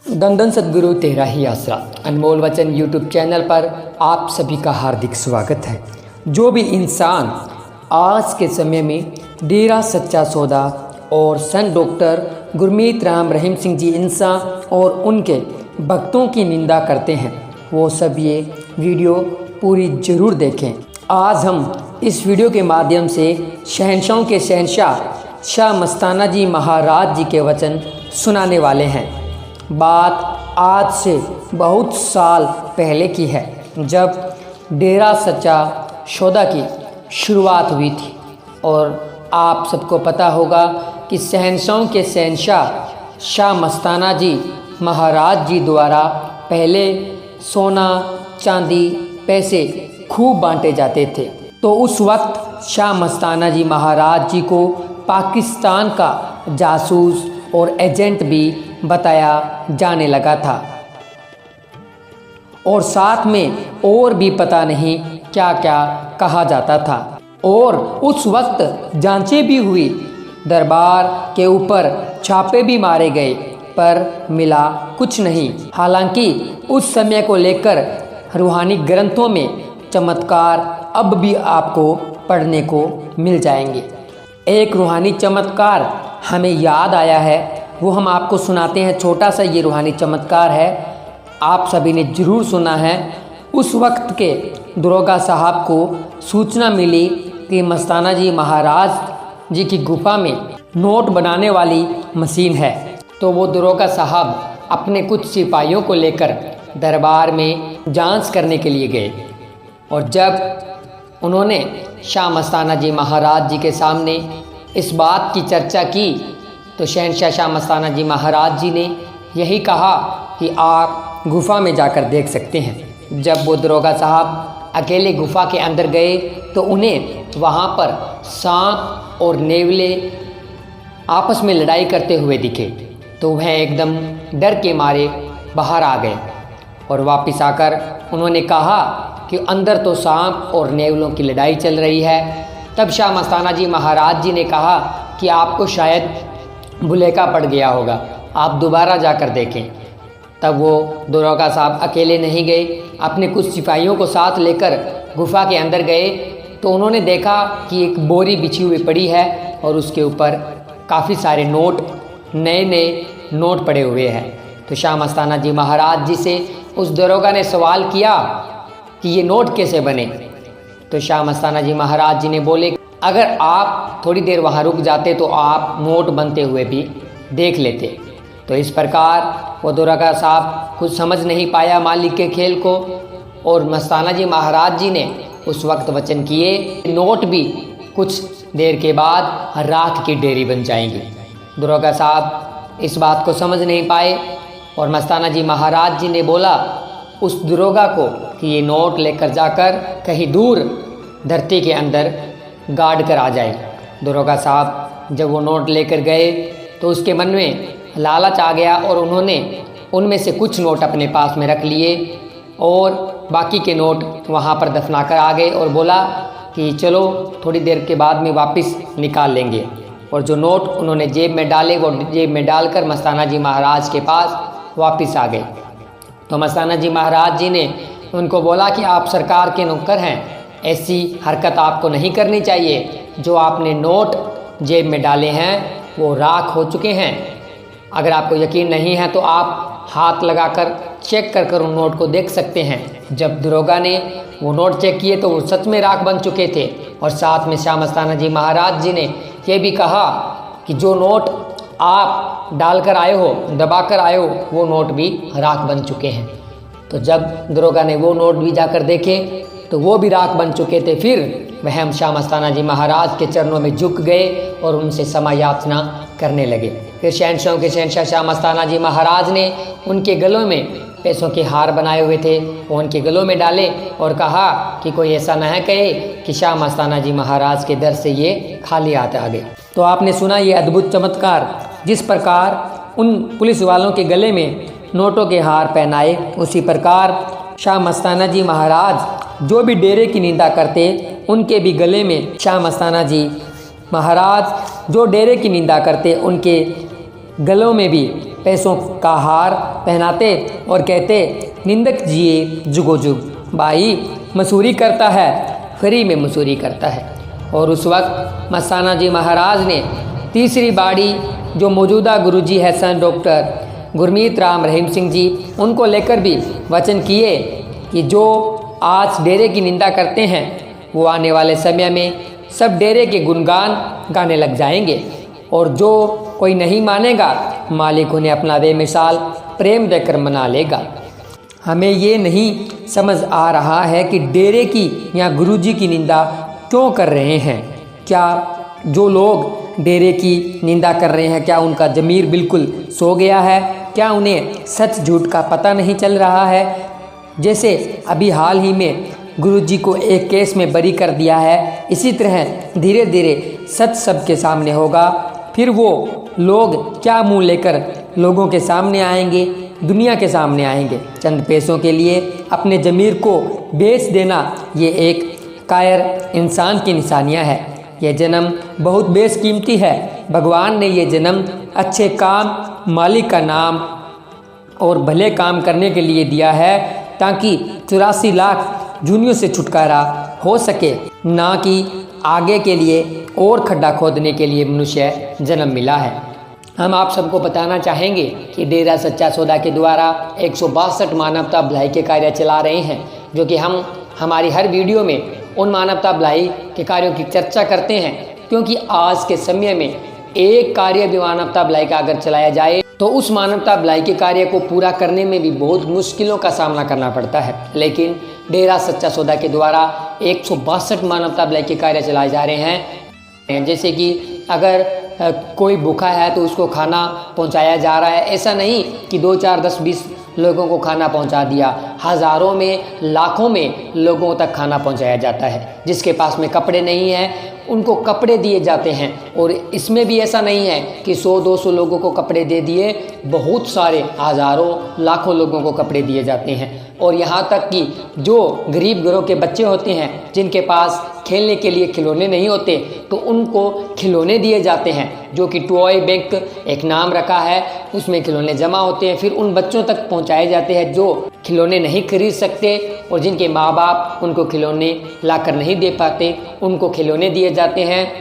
दंदन सद्गुरु तेरा ही आसरा अनमोल वचन यूट्यूब चैनल पर आप सभी का हार्दिक स्वागत है। जो भी इंसान आज के समय में डेरा सच्चा सौदा और संत डॉक्टर गुरमीत राम रहीम सिंह जी इंसान और उनके भक्तों की निंदा करते हैं, वो सब ये वीडियो पूरी ज़रूर देखें। आज हम इस वीडियो के माध्यम से शहंशाहों के शहंशाह शाह मस्ताना जी महाराज जी के वचन सुनाने वाले हैं। बात आज से बहुत साल पहले की है, जब डेरा सच्चा सौदा की शुरुआत हुई थी। और आप सबको पता होगा कि शहंशाहों के शहंशाह शाह मस्ताना जी महाराज जी द्वारा पहले सोना चांदी पैसे खूब बांटे जाते थे। तो उस वक्त शाह मस्ताना जी महाराज जी को पाकिस्तान का जासूस और एजेंट भी बताया जाने लगा था, और साथ में और भी पता नहीं क्या क्या कहा जाता था। और उस वक्त जांचें भी हुई, दरबार के ऊपर छापे भी मारे गए, पर मिला कुछ नहीं। हालांकि उस समय को लेकर रूहानी ग्रंथों में चमत्कार अब भी आपको पढ़ने को मिल जाएंगे। एक रूहानी चमत्कार हमें याद आया है, वो हम आपको सुनाते हैं। छोटा सा ये रूहानी चमत्कार है, आप सभी ने ज़रूर सुना है। उस वक्त के दरोगा साहब को सूचना मिली कि मस्ताना जी महाराज जी की गुफा में नोट बनाने वाली मशीन है। तो वो दरोगा साहब अपने कुछ सिपाहियों को लेकर दरबार में जांच करने के लिए गए। और जब उन्होंने शाह मस्ताना जी महाराज जी के सामने इस बात की चर्चा की, तो शहंशाह शाह मस्ताना जी महाराज जी ने यही कहा कि आप गुफा में जाकर देख सकते हैं। जब वो दरोगा साहब अकेले गुफा के अंदर गए तो उन्हें वहाँ पर सांप और नेवले आपस में लड़ाई करते हुए दिखे। तो वह एकदम डर के मारे बाहर आ गए और वापस आकर उन्होंने कहा कि अंदर तो सांप और नेवलों की लड़ाई चल रही है। तब शाह मस्ताना जी महाराज जी ने कहा कि आपको शायद भुलेखा पड़ गया होगा, आप दोबारा जाकर देखें। तब वो दरोगा साहब अकेले नहीं गए, अपने कुछ सिपाहियों को साथ लेकर गुफा के अंदर गए। तो उन्होंने देखा कि एक बोरी बिछी हुई पड़ी है और उसके ऊपर काफ़ी सारे नोट, नए नए नोट पड़े हुए हैं। तो शाह मस्ताना जी महाराज जी से उस दरोगा ने सवाल किया कि ये नोट कैसे बने। तो शाह मस्ताना जी महाराज जी ने बोले, अगर आप थोड़ी देर वहाँ रुक जाते तो आप नोट बनते हुए भी देख लेते। तो इस प्रकार वो दरोगा साहब कुछ समझ नहीं पाया मालिक के खेल को, और मस्ताना जी महाराज जी ने उस वक्त वचन किए, नोट भी कुछ देर के बाद राख की डेरी बन जाएंगी। दरोगा साहब इस बात को समझ नहीं पाए और मस्ताना जी महाराज जी ने बोला उस दरोगा को कि ये नोट लेकर जाकर कहीं दूर धरती के अंदर गाड़ कर आ जाए। दरोगा साहब जब वो नोट लेकर गए तो उसके मन में लालच आ गया और उन्होंने उनमें से कुछ नोट अपने पास में रख लिए और बाकी के नोट वहाँ पर दफना कर आ गए और बोला कि चलो थोड़ी देर के बाद में वापस निकाल लेंगे। और जो नोट उन्होंने जेब में डाले वो जेब में डालकर मस्ताना जी महाराज के पास वापस आ गए। तो मस्ताना जी महाराज जी ने उनको बोला कि आप सरकार के नौकर हैं, ऐसी हरकत आपको नहीं करनी चाहिए। जो आपने नोट जेब में डाले हैं वो राख हो चुके हैं। अगर आपको यकीन नहीं है तो आप हाथ लगाकर चेक कर उन नोट को देख सकते हैं। जब दरोगा ने वो नोट चेक किए तो वो सच में राख बन चुके थे। और साथ में शाह मस्ताना जी महाराज जी ने ये भी कहा कि जो नोट आप डालकर आए हो, दबा कर आए हो, वो नोट भी राख बन चुके हैं। तो जब दरोगा ने वो नोट भी जाकर देखे तो वो भी राख बन चुके थे। फिर वह शाह मस्ताना जी महाराज के चरणों में झुक गए और उनसे क्षमा याचना करने लगे। फिर शहंशाहों के शहंशाह शाह मस्ताना जी महाराज ने उनके गलों में पैसों के हार बनाए हुए थे, वो उनके गलों में डाले और कहा कि कोई ऐसा न कहे कि शाह मस्ताना जी महाराज के दर से ये खाली हाथ आ गए। तो आपने सुना ये अद्भुत चमत्कार, जिस प्रकार उन पुलिस वालों के गले में नोटों के हार पहनाए, उसी प्रकार शाह मस्ताना जी महाराज जो भी डेरे की निंदा करते उनके भी गले में शाह मस्ताना जी महाराज जो डेरे की निंदा करते उनके गलों में भी पैसों का हार पहनाते और कहते, निंदक जिए जुगो जुग। भाई मसूरी करता है, फ्री में मसूरी करता है। और उस वक्त मस्ताना जी महाराज ने तीसरी बाड़ी जो मौजूदा गुरुजी है सन डॉक्टर गुरमीत राम रहीम सिंह जी, उनको लेकर भी वचन किए कि जो आज डेरे की निंदा करते हैं वो आने वाले समय में सब डेरे के गुणगान गाने लग जाएंगे, और जो कोई नहीं मानेगा मालिक उन्हें अपना बेमिसाल प्रेम देकर मना लेगा। हमें ये नहीं समझ आ रहा है कि डेरे की या गुरुजी की निंदा क्यों कर रहे हैं। क्या जो लोग डेरे की निंदा कर रहे हैं, क्या उनका ज़मीर बिल्कुल सो गया है? क्या उन्हें सच झूठ का पता नहीं चल रहा है? जैसे अभी हाल ही में गुरुजी को एक केस में बरी कर दिया है, इसी तरह धीरे धीरे सच सबके सामने होगा। फिर वो लोग क्या मुंह लेकर लोगों के सामने आएंगे, दुनिया के सामने आएंगे। चंद पैसों के लिए अपने ज़मीर को बेच देना ये एक कायर इंसान की निशानियाँ है। यह जन्म बहुत बेशकीमती है। भगवान ने ये जन्म अच्छे काम, मालिक का नाम और भले काम करने के लिए दिया है, ताकि 84 लाख जूनियों से छुटकारा हो सके, ना कि आगे के लिए और खड्डा खोदने के लिए मनुष्य जन्म मिला है। हम आप सबको बताना चाहेंगे कि डेरा सच्चा सौदा के द्वारा 162 मानवता भलाई के कार्य चला रहे हैं, जो कि हम हमारी हर वीडियो में उन मानवता भलाई के कार्यों की चर्चा करते हैं, क्योंकि आज के समय में एक कार्य भी मानवता भलाई का अगर चलाया जाए तो उस मानवता भलाई के कार्य को पूरा करने में भी बहुत मुश्किलों का सामना करना पड़ता है। लेकिन डेरा सच्चा सौदा के द्वारा 162 मानवता भलाई के कार्य चलाए जा रहे हैं। जैसे कि अगर कोई भूखा है तो उसको खाना पहुंचाया जा रहा है। ऐसा नहीं कि 2, 4, 10, 20 लोगों को खाना पहुंचा दिया, हज़ारों में, लाखों में लोगों तक खाना पहुंचाया जाता है। जिसके पास में कपड़े नहीं हैं उनको कपड़े दिए जाते हैं। और इसमें भी ऐसा नहीं है कि 100, 200 लोगों को कपड़े दे दिए, बहुत सारे हज़ारों, लाखों लोगों को कपड़े दिए जाते हैं। और यहाँ तक कि जो गरीब घरों के बच्चे होते हैं, जिनके पास खेलने के लिए खिलौने नहीं होते, तो उनको खिलौने दिए जाते हैं, जो कि टॉय बैंक एक नाम रखा है, उसमें खिलौने जमा होते हैं। फिर उन बच्चों तक पहुंचाए जाते हैं जो खिलौने नहीं खरीद सकते और जिनके माँ बाप उनको खिलौने लाकर नहीं दे पाते, उनको खिलौने दिए जाते हैं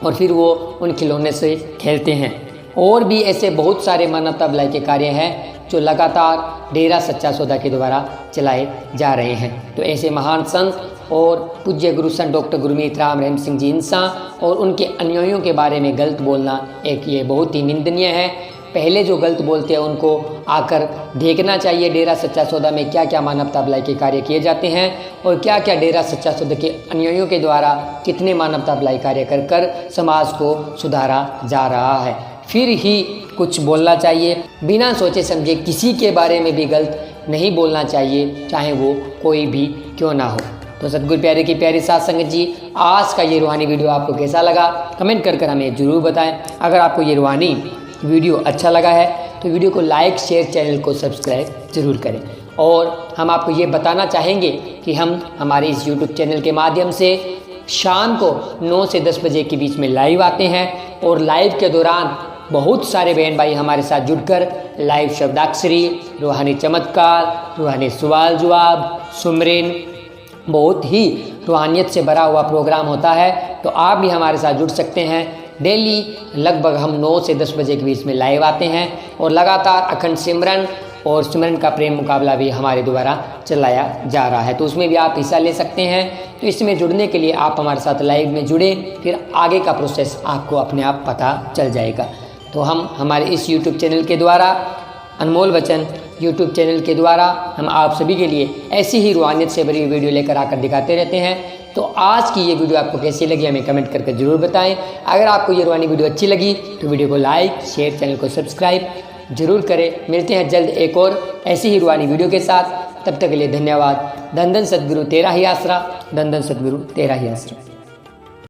और फिर वो उन खिलौने से खेलते हैं। और भी ऐसे बहुत सारे मानवता भलाई के कार्य हैं जो लगातार डेरा सच्चा सौदा के द्वारा चलाए जा रहे हैं। तो ऐसे महान संत और पूज्य गुरु संत डॉक्टर गुरमीत राम रहीम सिंह जी इंसान और उनके अनुयायियों के बारे में गलत बोलना एक ये बहुत ही निंदनीय है। पहले जो गलत बोलते हैं उनको आकर देखना चाहिए डेरा सच्चा सौदा में क्या क्या मानवता भलाई के कार्य किए जाते हैं और क्या क्या डेरा सच्चा सौदा के अनुयायियों के द्वारा कितने मानवता भलाई कार्य कर कर समाज को सुधारा जा रहा है। फिर ही कुछ बोलना चाहिए। बिना सोचे समझे किसी के बारे में भी गलत नहीं बोलना चाहिए, चाहे वो कोई भी क्यों ना हो। तो सतगुरु प्यारे की प्यारी साथ संगत जी, आज का ये रूहानी वीडियो आपको कैसा लगा कमेंट कर हमें ज़रूर बताएं। अगर आपको ये रूहानी वीडियो अच्छा लगा है तो वीडियो को लाइक, शेयर, चैनल को सब्सक्राइब जरूर करें। और हम आपको ये बताना चाहेंगे कि हम हमारे इस यूट्यूब चैनल के माध्यम से शाम को 9 से 10 बजे के बीच में लाइव आते हैं और लाइव के दौरान बहुत सारे बहन भाई हमारे साथ जुड़कर लाइव शब्दाक्षरी, रूहानी चमत्कार, रूहानी सवाल जवाब, सुमरिन, बहुत ही रूहानियत से भरा हुआ प्रोग्राम होता है। तो आप भी हमारे साथ जुड़ सकते हैं। डेली लगभग हम 9 से 10 बजे के बीच में लाइव आते हैं और लगातार अखंड सिमरन और सिमरन का प्रेम मुकाबला भी हमारे द्वारा चलाया जा रहा है, तो उसमें भी आप हिस्सा ले सकते हैं। तो इसमें जुड़ने के लिए आप हमारे साथ लाइव में जुड़े, फिर आगे का प्रोसेस आपको अपने आप पता चल जाएगा। तो हम हमारे इस यूट्यूब चैनल के द्वारा, अनमोल वचन यूट्यूब चैनल के द्वारा, हम आप सभी के लिए ऐसी ही रूहानियत से भरी वीडियो लेकर आकर दिखाते रहते हैं। तो आज की ये वीडियो आपको कैसी लगी हमें कमेंट करके ज़रूर बताएं। अगर आपको ये रूहानी वीडियो अच्छी लगी तो वीडियो को लाइक, शेयर, चैनल को सब्सक्राइब जरूर करें। मिलते हैं जल्द एक और ऐसी ही रूहानी वीडियो के साथ। तब तक के लिए धन्यवाद। धन धन सद्गुरु तेरा ही आसरा, धन धन सद्गुरु तेरा ही आसरा।